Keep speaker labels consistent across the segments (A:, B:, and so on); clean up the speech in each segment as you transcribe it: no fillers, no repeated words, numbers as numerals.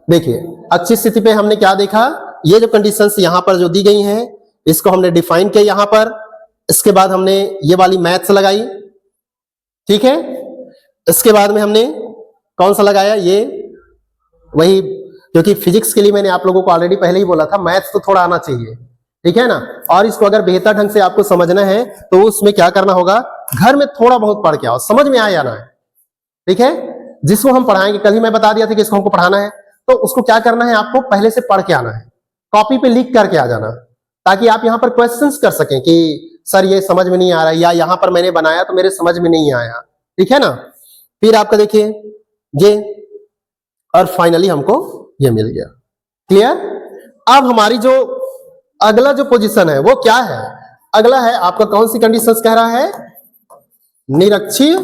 A: देखिए अच्छी स्थिति पे हमने क्या देखा, ये जो कंडीशंस यहां पर जो दी गई हैं इसको हमने डिफाइन किया यहां पर। इसके बाद हमने ये वाली मैथ्स लगाई, ठीक है। इसके बाद में हमने कौन सा लगाया, ये वही, क्योंकि फिजिक्स के लिए मैंने आप लोगों को ऑलरेडी पहले ही बोला था मैथ्स तो थोड़ा आना चाहिए, ठीक है ना। और इसको अगर बेहतर ढंग से आपको समझना है तो उसमें क्या करना होगा, घर में थोड़ा बहुत पढ़ के आओ, समझ में आ जाना है, ठीक है। जिसको हम पढ़ाएंगे, कल ही मैं बता दिया था कि इसको हमको पढ़ाना है, तो उसको क्या करना है, आपको पहले से पढ़ के आना है, कॉपी पे लिख करके आ जाना, ताकि आप यहां पर क्वेश्चंस कर सकें कि सर ये समझ में नहीं आ रहा, या यहां पर मैंने बनाया तो मेरे समझ में नहीं आया, ठीक है ना। फिर आपका देखिए ये, और फाइनली हमको ये मिल गया, क्लियर। अब हमारी जो अगला जो पोजीशन है वो क्या है, अगला है आपका कौन सी कंडीशंस कह रहा है, निरक्षीय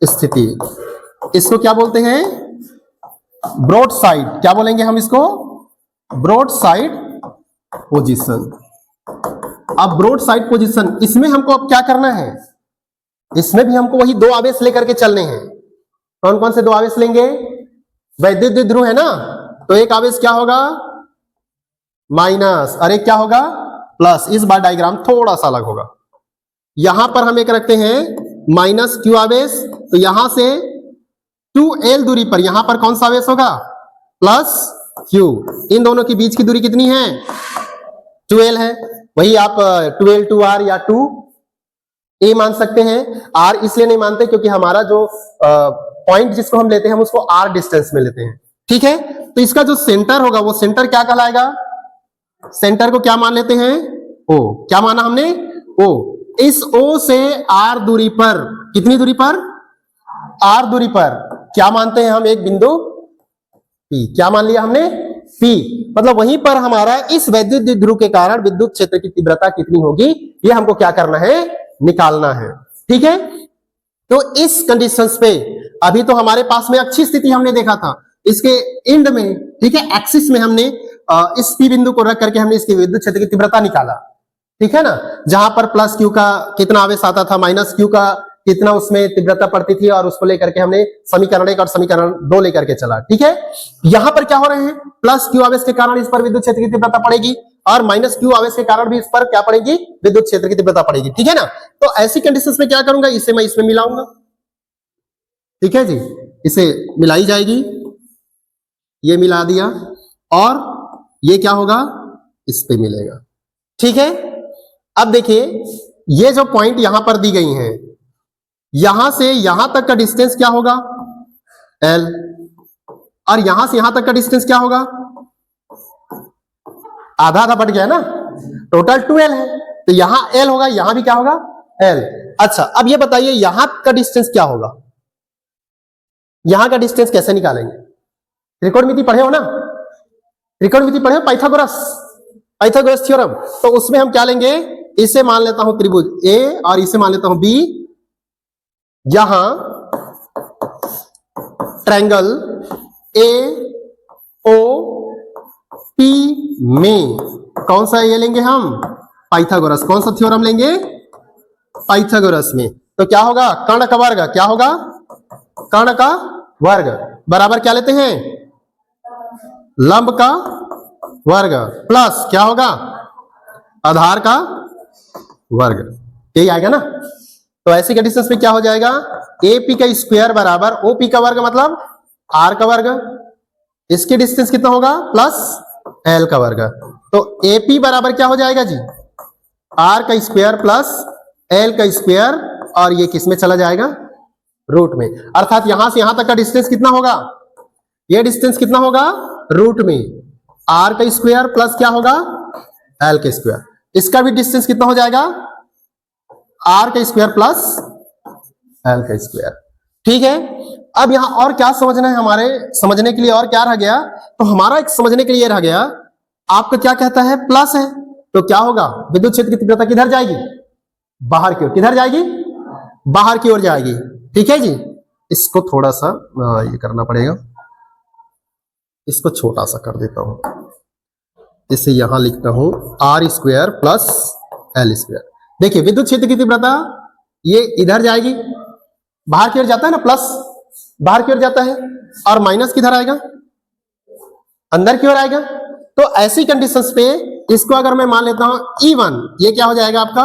A: स्थिति। इसको क्या बोलते हैं, ब्रॉड साइड, क्या बोलेंगे हम इसको, ब्रॉड साइड पोजीशन। अब ब्रॉड साइड पोजीशन, इसमें हमको अब क्या करना है, इसमें भी हमको वही दो आवेश लेकर के चलने हैं। कौन कौन से दो आवेश लेंगे, वैद्युत द्विध्रुव है ना, तो एक आवेश क्या होगा माइनस, और एक क्या होगा प्लस। इस बार डायग्राम थोड़ा सा अलग होगा, यहां पर हम एक रखते हैं माइनस क्यू आवेश, तो यहां से 2l दूरी पर यहां पर कौन सा आवेश होगा, प्लस q। इन दोनों के बीच की दूरी कितनी है, 2l है, वही आप 2l 2r या 2a मान सकते हैं। r इसलिए नहीं मानते क्योंकि हमारा जो पॉइंट जिसको हम लेते हैं हम उसको r डिस्टेंस में लेते हैं, ठीक है। तो इसका जो सेंटर होगा वो सेंटर क्या कहलाएगा, सेंटर को क्या मान लेते हैं, o। क्या माना हमने, o। इस o से r दूरी पर, कितनी दूरी पर, r दूरी पर क्या मानते हैं हम, एक बिंदु P। क्या मान लिया हमने, P। मतलब वहीं पर हमारा इस वैद्युत द्विध्रुव के कारण विद्युत क्षेत्र की तीव्रता कितनी होगी, ये हमको क्या करना है, निकालना है, ठीक है। तो इस कंडीशंस पे अभी तो हमारे पास में अच्छी स्थिति हमने देखा था, इसके एंड में, ठीक है, एक्सिस में हमने इस P बिंदु को रख करके हमने इसकी विद्युत क्षेत्र की तीव्रता निकाला, ठीक है ना। जहां पर प्लस क्यू का कितना आवेश आता था, माइनस क्यू का कितना उसमें तीव्रता पड़ती थी, और उसको लेकर के हमने समीकरण 1 और समीकरण 2 लेकर के चला, ठीक है। यहां पर क्या हो रहे हैं, प्लस क्यू आवेश के कारण इस पर विद्युत क्षेत्र की तीव्रता पड़ेगी, और माइनस क्यू आवेश के कारण भी इस पर क्या पड़ेगी, विद्युत क्षेत्र की तीव्रता पड़ेगी, ठीक है ना। तो ऐसी कंडीशंस में क्या करूंगा, इसे मैं इसमें मिलाऊंगा, ठीक है जी, इसे मिलाई जाएगी, ये मिला दिया, और ये क्या होगा, इस पे मिलेगा, ठीक है। अब देखिए ये जो पॉइंट यहां पर दी गई हैं, यहां से यहां तक का डिस्टेंस क्या होगा, L, और यहां से यहां तक का डिस्टेंस क्या होगा, आधा आधा बढ़ गया ना, टोटल 2l है, तो यहां L होगा, यहां भी क्या होगा, L। अच्छा अब ये बताइए यहां का डिस्टेंस क्या होगा, यहां का डिस्टेंस कैसे निकालेंगे, त्रिकोणमिति पढ़े हो ना, त्रिकोणमिति पढ़े हो, पाइथागोरस थ्योरम। तो उसमें हम क्या लेंगे, इसे मान लेता हूं त्रिभुज A और इसे मान लेता हूं B, यहां ट्रायंगल AOP में कौन सा ये लेंगे हम, पाइथागोरस। कौन सा थ्योरम लेंगे, पाइथागोरस में। तो क्या होगा, कर्ण का वर्ग, क्या होगा, कर्ण का वर्ग बराबर क्या लेते हैं, लंब का वर्ग, प्लस क्या होगा, आधार का वर्ग, यही आएगा ना। तो ऐसी कंडीशंस में क्या हो जाएगा, AP का स्क्वायर बराबर OP का वर्ग मतलब R का वर्ग, इसकी डिस्टेंस कितना होगा, प्लस L का वर्ग। तो AP बराबर क्या हो जाएगा जी, R का स्क्वायर प्लस L का स्क्वायर, और ये किस में चला जाएगा, रूट में। अर्थात यहां से यहां तक का डिस्टेंस कितना होगा, ये डिस्टेंस कितना होगा, रूट में R का स्क्वायर प्लस क्या होगा, L का स्क्वायर। इसका भी डिस्टेंस कितना हो जाएगा, R का स्क्वायर प्लस L का स्क्वायर, ठीक है। अब यहां और क्या समझना है, हमारे समझने के लिए और क्या रह गया, तो हमारा एक समझने के लिए रह गया, आपका क्या कहता है, प्लस है, तो क्या होगा, विद्युत क्षेत्र की तीव्रता किधर जाएगी, बाहर की ओर, किधर जाएगी, बाहर की ओर जाएगी, ठीक है जी। इसको थोड़ा सा ये करना पड़ेगा, इसको छोटा सा कर देता हूं, इसे यहां लिखता हूं R square plus L square. देखिए विद्युत क्षेत्र की तीव्रता ये इधर जाएगी, बाहर की ओर जाता है ना, प्लस बाहर की ओर जाता है, और माइनस किधर आएगा, अंदर की ओर आएगा। तो ऐसी कंडीशंस पे इसको अगर मैं मान लेता हूं E1, तो ऐसी कंडीशंस पे इसको अगर मैं मान लेता हूं E1, ये क्या हो जाएगा आपका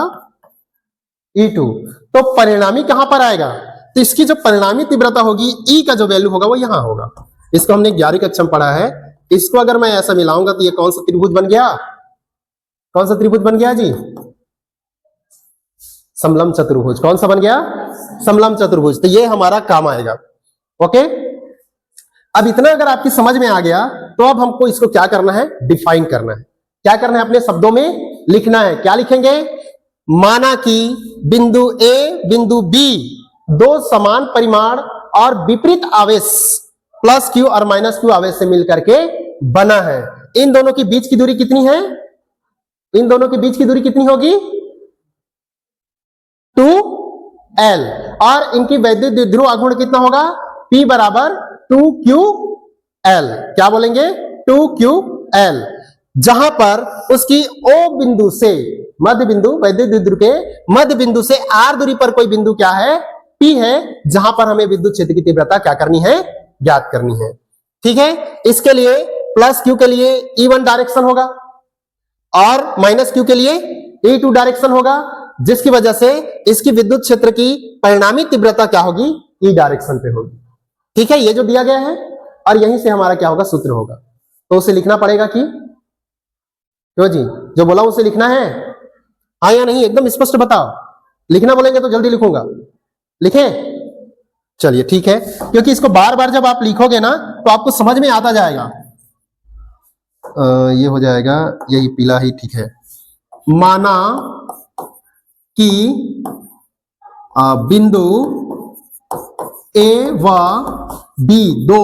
A: E2। तो परिणामी कहां पर आएगा? तो इसकी जो परिणामी तीव्रता होगी, E का जो वैल्यू होगा वो यहां होगा। इसको हमने 11वीं कक्षा में पढ़ा है। इसको अगर मैं ऐसा मिलाऊंगा तो ये कौन सा त्रिभुज बन गया? कौन सा त्रिभुज बन गया जी? समलंब चतुर्भुज। कौन सा बन गया? समलंब चतुर्भुज। तो ये हमारा काम आएगा। ओके, अब इतना अगर आपकी समझ में आ गया तो अब हमको इसको क्या करना है? डिफाइन करना है। क्या करना है? अपने शब्दों में लिखना है। क्या लिखेंगे? माना कि बिंदु ए बिंदु बी दो समान परिमाण और विपरीत आवेश प्लस क्यू और माइनस क्यू आवेश से मिलकर के बना है। इन दोनों के बीच की दूरी कितनी है? इन दोनों के बीच की दूरी कितनी होगी? 2l। और इनकी वैद्युत द्विध्रुव आघूर्ण कितना होगा? P बराबर 2ql। क्या बोलेंगे? 2ql। जहां पर उसकी O बिंदु से मध्य बिंदु, वैद्युत द्विध्रुव के मध्य बिंदु से r दूरी पर कोई बिंदु क्या है? P है, जहां पर हमें विद्युत क्षेत्र की तीव्रता क्या करनी है? ज्ञात करनी है। ठीक है, इसके लिए प्लस q के लिए E1 डायरेक्शन होगा और माइनस q के लिए E2 डायरेक्शन होगा, जिसकी वजह से इसकी विद्युत क्षेत्र की परिणामी तीव्रता क्या होगी? E डायरेक्शन पे होगी। ठीक है, ये जो दिया गया है और यहीं से हमारा क्या होगा? सूत्र होगा। तो उसे लिखना पड़ेगा कि क्यों जी? जो बोला उसे लिखना है, हाँ या नहीं? एकदम स्पष्ट बताओ। लिखना बोलेंगे तो जल्दी लिखूंगा। लिखें? चलिए ठीक है, क्योंकि इसको बार बार जब आप लिखोगे ना तो आपको समझ में आता जाएगा। ये हो जाएगा, यही पीला ही ठीक है। माना कि बिंदु ए व बी दो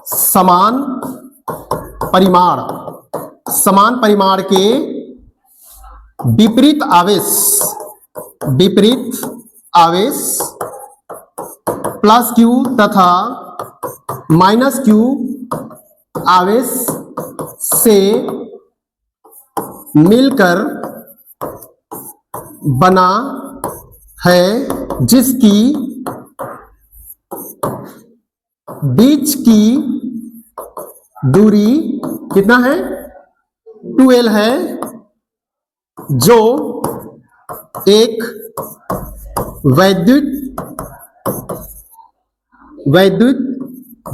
A: समान परिमाण के विपरीत आवेश प्लस क्यू तथा माइनस क्यू आवेश से मिलकर बना है, जिसकी बीच की दूरी कितना है? 2l है, जो एक वैद्युत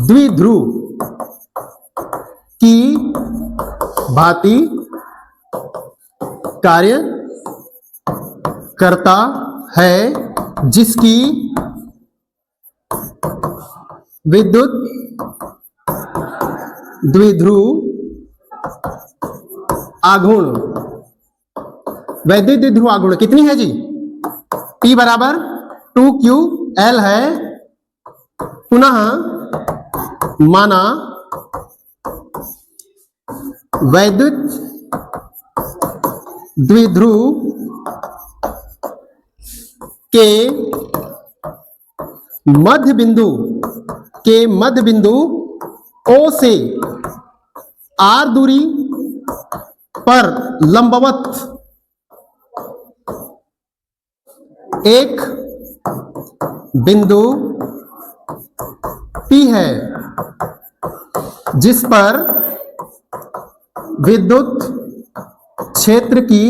A: द्विध्रुव की भांति कार्य करता है, जिसकी विद्युत द्विध्रुव आघूर्ण, वैद्युत द्विध्रुव आघूर्ण कितनी है जी? P बराबर 2ql है। पुनः माना वैद्युत द्विध्रुव के मध्य बिंदु O से R दूरी पर लंबवत एक बिंदु P है, जिस पर विद्युत क्षेत्र की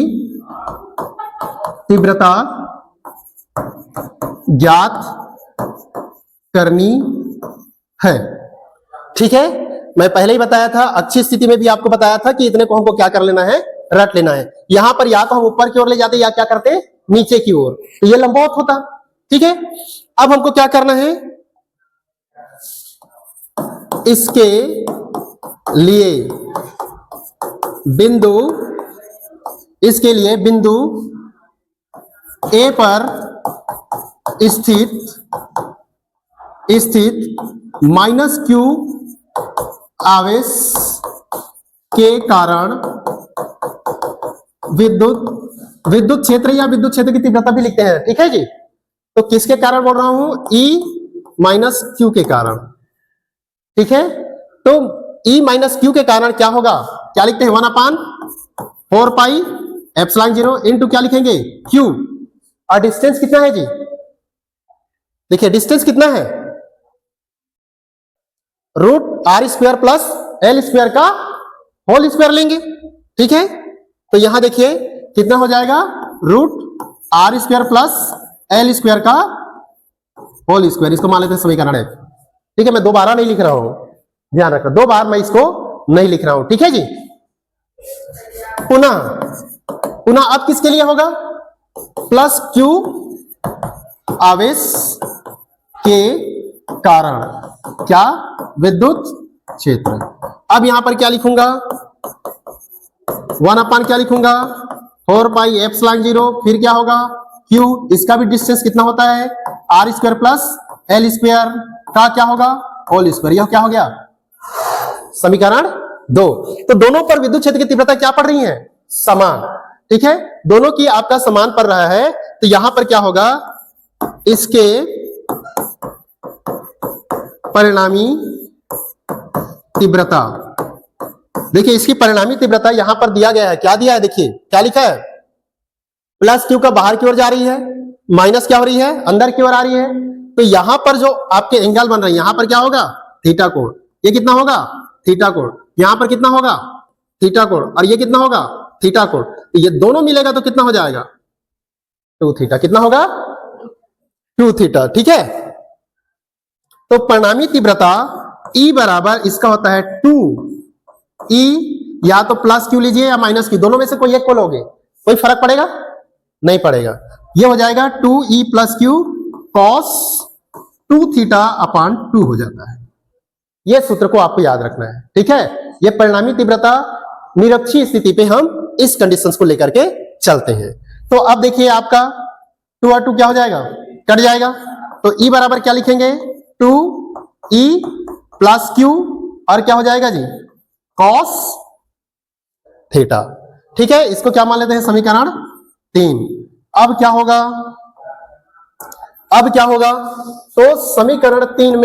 A: तीव्रता ज्ञात करनी है। ठीक है, मैं पहले ही बताया था, अच्छी स्थिति में भी आपको बताया था कि इतने को हमको क्या कर लेना है? रट लेना है। यहां पर या तो हम ऊपर की ओर ले जाते या क्या करते? नीचे की ओर, तो ये लंबवत होता। ठीक है, अब हमको क्या करना है? इसके लिए बिंदु ए पर स्थित माइनस क्यू आवेश के कारण विद्युत क्षेत्र या विद्युत क्षेत्र की तीव्रता भी लिखते हैं। ठीक है जी, तो किसके कारण बोल रहा हूं? E माइनस क्यू के कारण। ठीक है, तो E माइनस क्यू के कारण क्या होगा? क्या लिखते हैं? 1/4 पाई एप्सिलॉन 0 इंटू क्या लिखेंगे? Q। और डिस्टेंस कितना है जी? देखिए डिस्टेंस कितना है? Root R square plus L square का होल स्क्वायर लेंगे। ठीक है, तो यहां देखिए कितना हो जाएगा, root R square plus L square का होल स्क्वायर। इसको मान लेते हैं समीकरण 1। ठीक है, मैं दोबारा नहीं लिख रहा हूं, ध्यान रखना, दो बार मैं इसको नहीं लिख रहा हूं। ठीक है जी, पुनः पुनः अब किसके लिए होगा, प्लस क्यू आवेश के कारण क्या, विद्युत क्षेत्र। अब यहां पर क्या लिखूंगा, 1 अपान क्या लिखूंगा, 4 पाई एप्सिलॉन 0, फिर क्या होगा Q, इसका भी डिस्टेंस कितना होता है, R square plus L square का क्या होगा, होल स्क्वायर। यह क्या हो गया, समीकरण 2। तो दोनों पर विद्युत क्षेत्र की तीव्रता क्या पड़ रही है, समान। ठीक है, दोनों की आपका समान पड़ रहा है, तो यहां पर क्या होगा, इसके परिणामी तीव्रता, देखिए इसकी परिणामी तीव्रता यहां पर दिया गया है, क्या दिया है, देखिए क्या लिखा है, प्लस क्यू का बाहर की ओर जा रही है, माइनस क्या हो रही है, अंदर की ओर आ रही है। तो यहां पर जो आपके एंगल बन रहे हैं, यहां पर क्या होगा, थीटा कोण। ये कितना होगा, थीटा कोण। यहां पर कितना होगा, थीटा कोण, और ये कितना होगा, थीटा कोण। तो ये दोनों मिलेगा तो कितना हो जाएगा, 2 थीटा। कितना होगा, 2 थीटा। ठीक है, तो परिणामी तीव्रता E बराबर इसका होता है 2 E, या तो प्लस क्यू लीजिए या माइनस क्यू, दोनों में से कोई एक को लोगे, कोई फर्क पड़ेगा, नहीं पड़ेगा। ये हो जाएगा 2E plus Q cos 2 theta upon 2 हो जाता है। ये सूत्र को आपको याद रखना है। ठीक है, ये परिणामी तीव्रता निरक्षीय स्थिति पे हम इस कंडीशंस को लेकर के चलते हैं। तो अब देखिए आपका 2 और 2 क्या हो जाएगा, कट जाएगा। तो E बराबर क्या लिखेंगे, 2E प्लस क्यू, और क्या हो जाएगा जी, कॉस थीटा। ठीक है, इसको क्या मान लेते हैं, समीकरण 3। अब क्या होगा, अब क्या होगा, तो समीकरण 3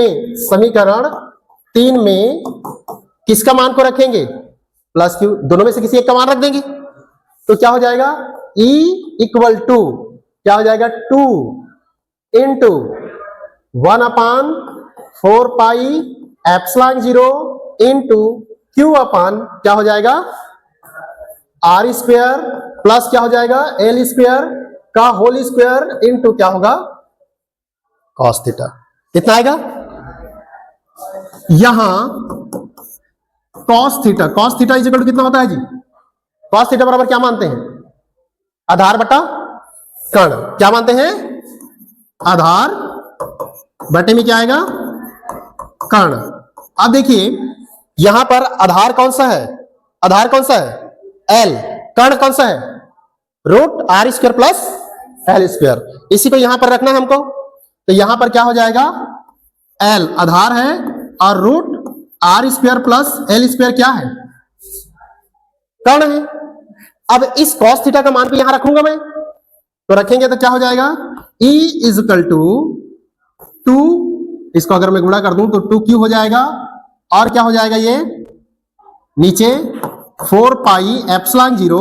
A: में किसका मान को रखेंगे, प्लस क्यू, दोनों में से किसी एक का मान रख देंगे। तो क्या हो जाएगा, E इक्वल टू क्या हो जाएगा, 2 into 1 upon 4 pi epsilon 0 into Q upon क्या हो जाएगा, आर स्क्वायर प्लस क्या हो जाएगा, एल स्क्वायर का होल स्क्वायर इंटू क्या होगा, कॉस थीटा। कितना आएगा, यहां cos theta is equal to कितना होता है जी, कॉस थीटा बराबर क्या मानते हैं, आधार बटा कर्ण। क्या मानते हैं, आधार बटे में क्या आएगा, कर्ण। अब देखिए यहां पर आधार कौन सा है, आधार कौन सा है, एल, कर्ण कौन सा है, root R square plus L square. इसी को यहां पर रखना है हमको। तो यहां पर क्या हो जाएगा, एल आधार है और root R square plus L square क्या है, कर्ण है। अब इस कॉस थीटा का मान भी यहां रखूंगा मैं, तो रखेंगे तो क्या हो जाएगा, E इज इक्वल टू 2, इसको अगर मैं गुणा कर दूं तो 2Q हो जाएगा, और क्या हो जाएगा, ये नीचे 4 पाई एप्सिलॉन 0,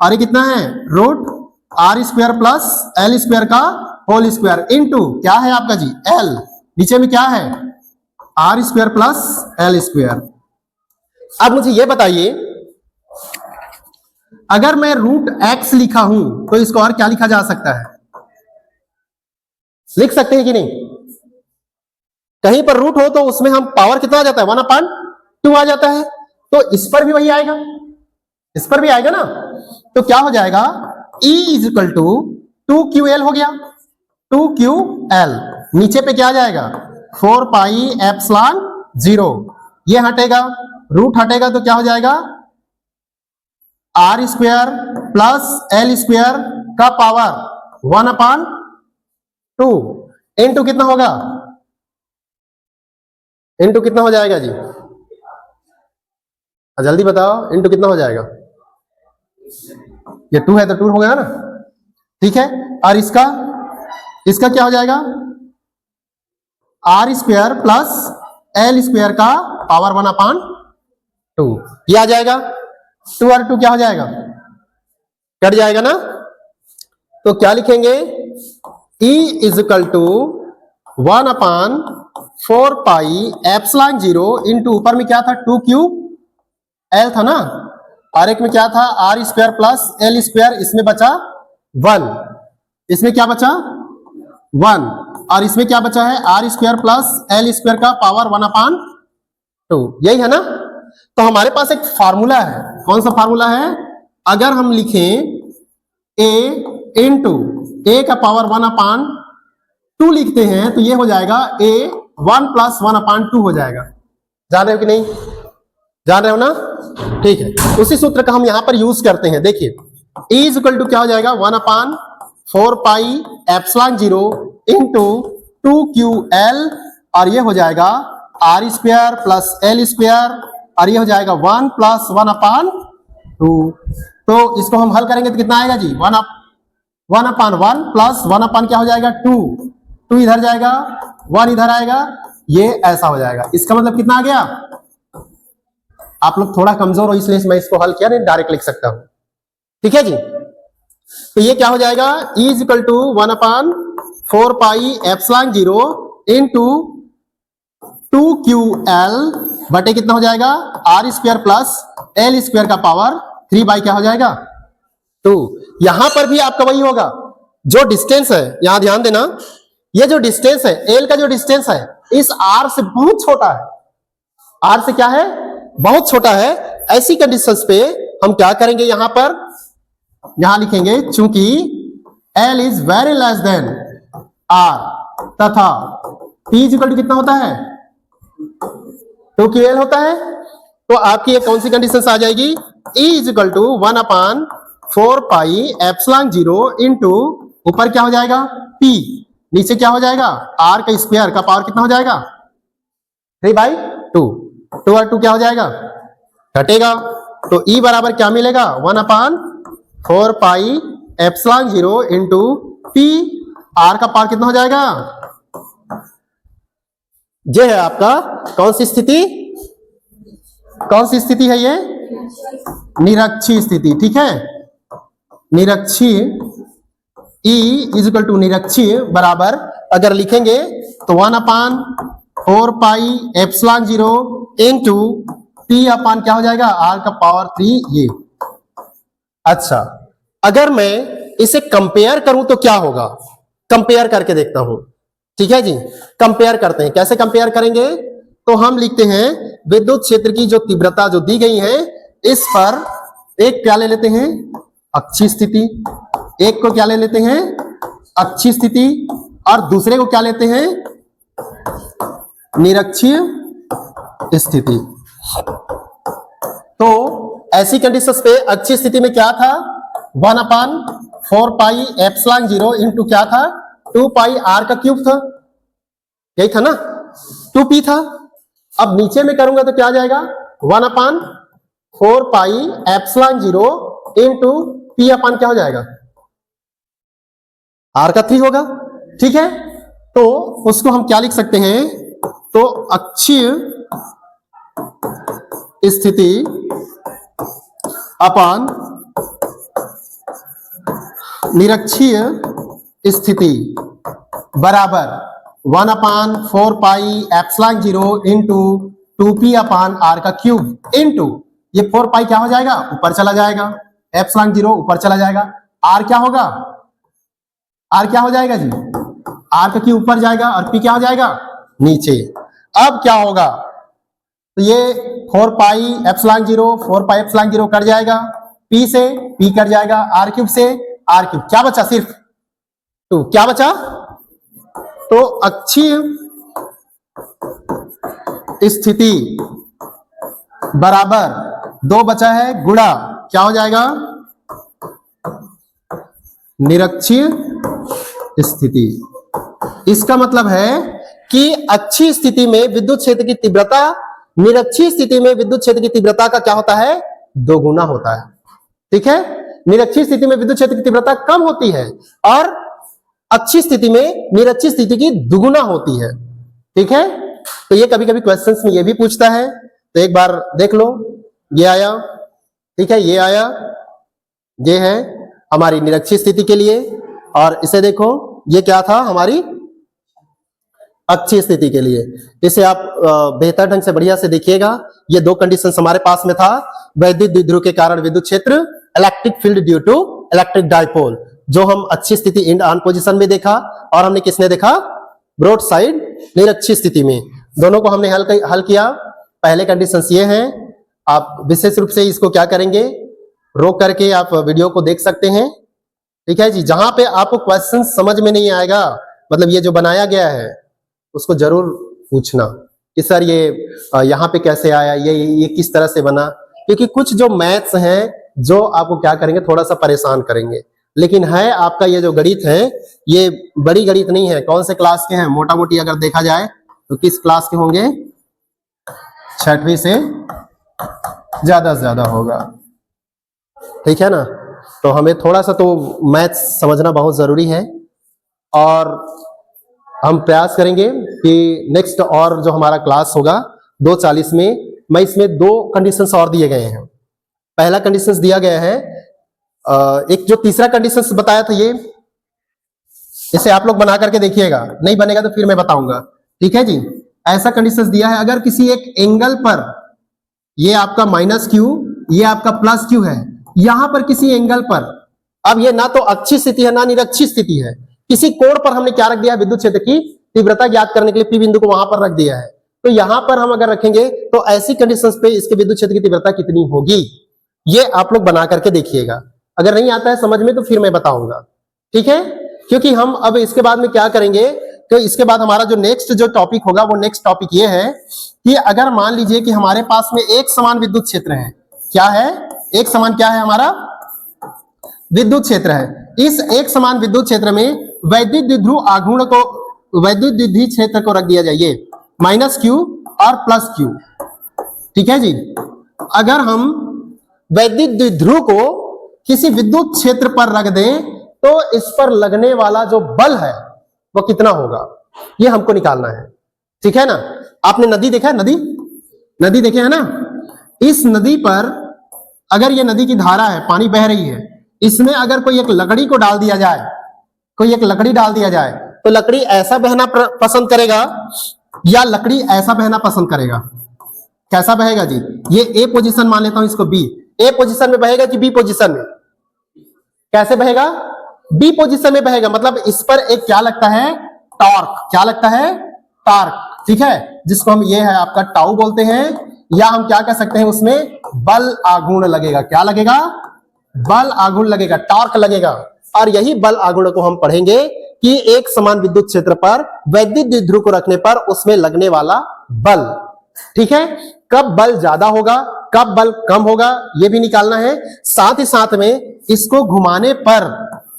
A: और ये कितना है, root R square plus L square का होल स्क्वायर इंटू क्या है आपका जी, एल, नीचे में क्या है, R square plus L square. अब मुझे ये बताइए, अगर मैं रूट एक्स लिखा हूं तो इसको और क्या लिखा जा सकता है, लिख सकते हैं कि नहीं, कहीं पर रूट हो तो उसमें हम पावर कितना आ जाता है, 1/2 आ जाता है। तो इस पर भी वही आएगा, इस पर भी आएगा ना। तो क्या हो जाएगा, E is equal to 2QL हो गया, 2QL, नीचे पे क्या आ जाएगा, 4 पाई एप्सिलॉन 0, ये हटेगा, रूट हटेगा तो क्या हो जाएगा, R square plus L square का पावर 1/2 इंटू कितना होगा, इंटू कितना हो जाएगा जी, जल्दी बताओ, इंटू कितना हो जाएगा, ये 2 है तो 2 हो गया ना। ठीक है, और इसका क्या हो जाएगा, R square plus L square का पावर 1/2, ये आ जाएगा। 2 और 2 क्या हो जाएगा, कट जाएगा ना। तो क्या लिखेंगे, E is equal to 1/2 4 pi epsilon 0 into ऊपर में क्या था 2 क्यूब एल था ना, और एक में क्या था R square plus L square, इसमें बचा 1, इसमें क्या बचा 1, और इसमें क्या बचा है R square plus L square का पावर 1/2, यही है ना। तो हमारे पास एक फार्मूला है, कौन सा फार्मूला है, अगर हम लिखें a इंटू ए का पावर 1/2 लिखते हैं तो ये हो जाएगा a 1 + 1/2 हो जाएगा। जान रहे हो कि नहीं, जान रहे हो ना, ठीक है। उसी सूत्र का हम यहां पर यूज करते हैं। देखिए e इक्वल टू क्या हो जाएगा 1/4 पाई एप्सिलॉन 0 इंटू 2ql, और ये हो जाएगा R square plus L square, और ये हो जाएगा 1 + 1/2। तो इसको हम हल करेंगे तो कितना आएगा जी 1/1 प्लस 1/, क्या हो जाएगा 2 इधर जाएगा 1 इधर आएगा, ये ऐसा हो जाएगा। इसका मतलब कितना आ गया, आप लोग थोड़ा कमजोर हो इसलिए मैं इसको हल किया, नहीं डायरेक्ट लिख सकता हूं, ठीक है जी। तो ये क्या हो जाएगा E equal to 1/4 pi epsilon 0 into 2ql बटे कितना हो जाएगा R square plus L square का पावर 3 बाई क्या हो जाएगा 2। यहां पर भी आपका वही होगा, जो डिस्टेंस है यहां ध्यान देना, ये जो डिस्टेंस है एल का जो डिस्टेंस है इस आर से बहुत छोटा है, आर से क्या है बहुत छोटा है। ऐसी कंडीशंस पे हम क्या करेंगे, यहां पर यहां लिखेंगे चूंकि L is very less than R तथा P इक्वल टू कितना होता है 2ql होता है, तो आपकी ये कौन सी कंडीशन आ जाएगी E equal to 1/4 pi epsilon 0 into ऊपर क्या हो जाएगा P, नीचे क्या हो जाएगा R का स्क्वायर का पावर कितना हो जाएगा 3/2, 2 और 2 क्या हो जाएगा घटेगा, तो E बराबर क्या मिलेगा 1/4 pi epsilon 0 into P, R का पावर कितना हो जाएगा, ये है आपका कौन सी स्थिति, कौन सी स्थिति है ये निरक्षीय स्थिति, ठीक है। निरक्षीय E इक्वल टू निरक्षीय बराबर अगर लिखेंगे तो 1/4 पाई एप्सिलॉन 0 इंटू P अपान क्या हो जाएगा R का पावर 3, ये। अच्छा अगर मैं इसे कंपेयर करूं तो क्या होगा, कंपेयर करके देखता हूं, ठीक है जी। कंपेयर करते हैं, कैसे कंपेयर करेंगे, तो हम लिखते हैं विद्युत क्षेत्र की जो तीव्रता जो दी गई है इस पर एक क्या ले लेते हैं अक्षीय स्थिति, एक को क्या ले लेते हैं अक्षीय स्थिति, और दूसरे को क्या लेते हैं निरक्षीय स्थिति। तो ऐसी कंडीशंस पे अक्षीय स्थिति में क्या था 1/4 पाई एप्सिलॉन 0 इंटू क्या था 2 पाई R का क्यूब था, यही था ना 2p था। अब नीचे में करूंगा तो क्या आ जाएगा 1/4 पाई एप्सिलॉन 0 इंटू P अपान क्या हो जाएगा R का 3 होगा, ठीक है। तो उसको हम क्या लिख सकते हैं, तो अक्षीय स्थिति अपान निरक्षीय स्थिति बराबर 1/4 पाई एप्सिलॉन 0 इंटू 2p अपान R का क्यूब इंटू ये 4 पाई क्या हो जाएगा ऊपर चला जाएगा, एप्सिलॉन 0 ऊपर चला जाएगा, R क्या होगा R क्या हो जाएगा जी R का क्यूब ऊपर जाएगा और P क्या हो जाएगा नीचे। अब क्या होगा, तो ये 4 pi epsilon 0 4 pi epsilon 0 cut जाएगा, P से P कट जाएगा, R क्यूब से R क्यूब, क्या बचा सिर्फ 2, क्या बचा, तो अक्षीय स्थिति बराबर 2 बचा है गुणा क्या हो जाएगा निरक्षीय स्थिति। इसका मतलब है कि अक्षीय स्थिति में विद्युत क्षेत्र की तीव्रता निरक्षीय स्थिति में विद्युत क्षेत्र की तीव्रता का क्या होता है 2 गुना होता है, ठीक है। निरक्षीय स्थिति में विद्युत क्षेत्र की तीव्रता कम होती है और अक्षीय स्थिति में निरक्षीय स्थिति की दुगुना होती है, ठीक है। तो ये कभी कभी क्वेश्चंस में ये भी पूछता है, तो एक बार देख लो, ये आया, ठीक है, ये आया, ये है हमारी निरक्षीय स्थिति के लिए, और इसे देखो ये क्या था हमारी अच्छी स्थिति के लिए। इसे आप बेहतर ढंग से बढ़िया से देखिएगा। ये दो कंडीशन हमारे पास में था, वैद्युत द्विध्रुव के कारण विद्युत क्षेत्र, electric field due to electric dipole, जो हम अच्छी स्थिति इन ऑन पोजीशन में देखा, और हमने किसने देखा, ब्रॉड साइड निरक्षी स्थिति में। दोनों को हमने हल किया। पहले कंडीशन ये हैं, आप विशेष रूप से इसको क्या करेंगे, रोक करके आप वीडियो को देख सकते हैं, ठीक है जी। जहां पे आपको क्वेश्चन समझ में नहीं आएगा, मतलब ये जो बनाया गया है उसको जरूर पूछना कि सर ये यहाँ पे कैसे आया, ये किस तरह से बना, क्योंकि कुछ जो मैथ्स हैं जो आपको क्या करेंगे, थोड़ा सा परेशान करेंगे। लेकिन है आपका ये जो गणित है, ये बड़ी गणित नहीं है। कौन से क्लास के हैं, मोटा मोटी अगर देखा जाए तो किस क्लास के होंगे, 6वीं से ज्यादा से ज्यादा होगा, ठीक है ना। तो हमें थोड़ा सा तो मैथ्स समझना बहुत जरूरी है, और हम प्रयास करेंगे कि नेक्स्ट और जो हमारा क्लास होगा 2:40 में, मैं इसमें 2 कंडीशंस और दिए गए हैं। पहला कंडीशंस दिया गया है, एक जो तीसरा कंडीशंस बताया था, ये इसे आप लोग बना करके देखिएगा, नहीं बनेगा तो फिर मैं बताऊंगा, ठीक है जी। ऐसा कंडीशंस दिया है, अगर किसी एक एंगल पर, ये आपका -q, ये आपका +q है, यहां पर किसी एंगल पर, अब ये ना तो अच्छी स्थिति है ना निरक्षी स्थिति है, किसी कोण पर हमने क्या रख दिया है, विद्युत क्षेत्र की तीव्रता ज्ञात करने के लिए P बिंदु को वहां पर रख दिया है। तो यहां पर हम अगर रखेंगे तो ऐसी कंडीशंस पे इसके विद्युत क्षेत्र की तीव्रता कितनी होगी, ये आप लोग बना करके देखिएगा। अगर नहीं आता है समझ में तो फिर मैं बताऊंगा, ठीक है। क्योंकि हम अब इसके बाद में क्या करेंगे, तो इसके बाद हमारा जो नेक्स्ट जो टॉपिक होगा, वो नेक्स्ट टॉपिक ये है कि अगर मान लीजिए कि हमारे पास में एक समान विद्युत क्षेत्र है, क्या है, एक समान क्या है, हमारा विद्युत क्षेत्र है। इस एक समान विद्युत क्षेत्र में वैद्युत द्विध्रुव आघूर्ण को, वैद्युत द्विध्रुव क्षेत्र को रख दिया जाए -q और +q, ठीक है जी। अगर हम वैद्युत द्विध्रुव को किसी विद्युत क्षेत्र पर रख दें तो इस पर लगने वाला जो बल है वो कितना होगा, ये हमको निकालना है, ठीक है ना। आपने नदी देखा है, नदी देखे है ना। इस नदी पर अगर ये नदी की धारा है, पानी बह रही है, इसमें अगर कोई एक लकड़ी को डाल दिया जाए, कोई एक लकड़ी डाल दिया जाए, तो लकड़ी ऐसा बहना पसंद करेगा या लकड़ी ऐसा बहना पसंद करेगा, कैसा बहेगा जी। ये ए पोजीशन मान लेता हूं, इसको बी, ए पोजीशन में बहेगा कि बी पोजीशन में, कैसे बहेगा, बी पोजीशन में बहेगा। मतलब इस पर एक क्या लगता है, टॉर्क, क्या लगता है, टॉर्क, ठीक है, जिसको हम ये है आपका टाउ बोलते हैं, या हम क्या कह सकते हैं, उसमें बल आघूर्ण लगेगा। क्या लगेगा, बल आघूर्ण लगेगा, टॉर्क लगेगा। और यही बल आघूर्ण को हम पढ़ेंगे कि एक समान विद्युत क्षेत्र पर वैद्युत द्विध्रुव को रखने पर उसमें लगने वाला बल, ठीक है। कब बल ज्यादा होगा, कब बल कम होगा, यह भी निकालना है। साथ ही साथ में इसको घुमाने पर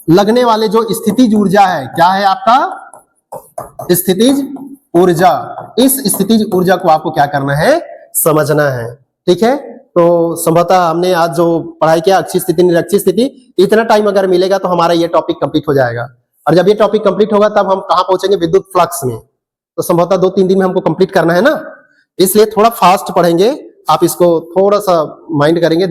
A: लगने वाले जो स्थितिज ऊर्जा है, क्या है आपका, स्थितिज ऊर्जा। इस स्थितिज ऊर्जा को आपको क्या करना है, समझना है, ठीक है। तो संभवतः हमने आज जो पढ़ाई किया, अच्छी स्थिति निरक्षी स्थिति, इतना टाइम अगर मिलेगा तो हमारा ये टॉपिक कंप्लीट हो जाएगा। और जब ये टॉपिक कंप्लीट होगा तब हम कहां पहुंचेंगे, विद्युत फ्लक्स में। तो संभवतः 2-3 दिन में हमको कंप्लीट करना है ना, इसलिए थोड़ा फास्ट पढ़ेंगे। आप इसको थोड़ा सा माइंड करेंगे।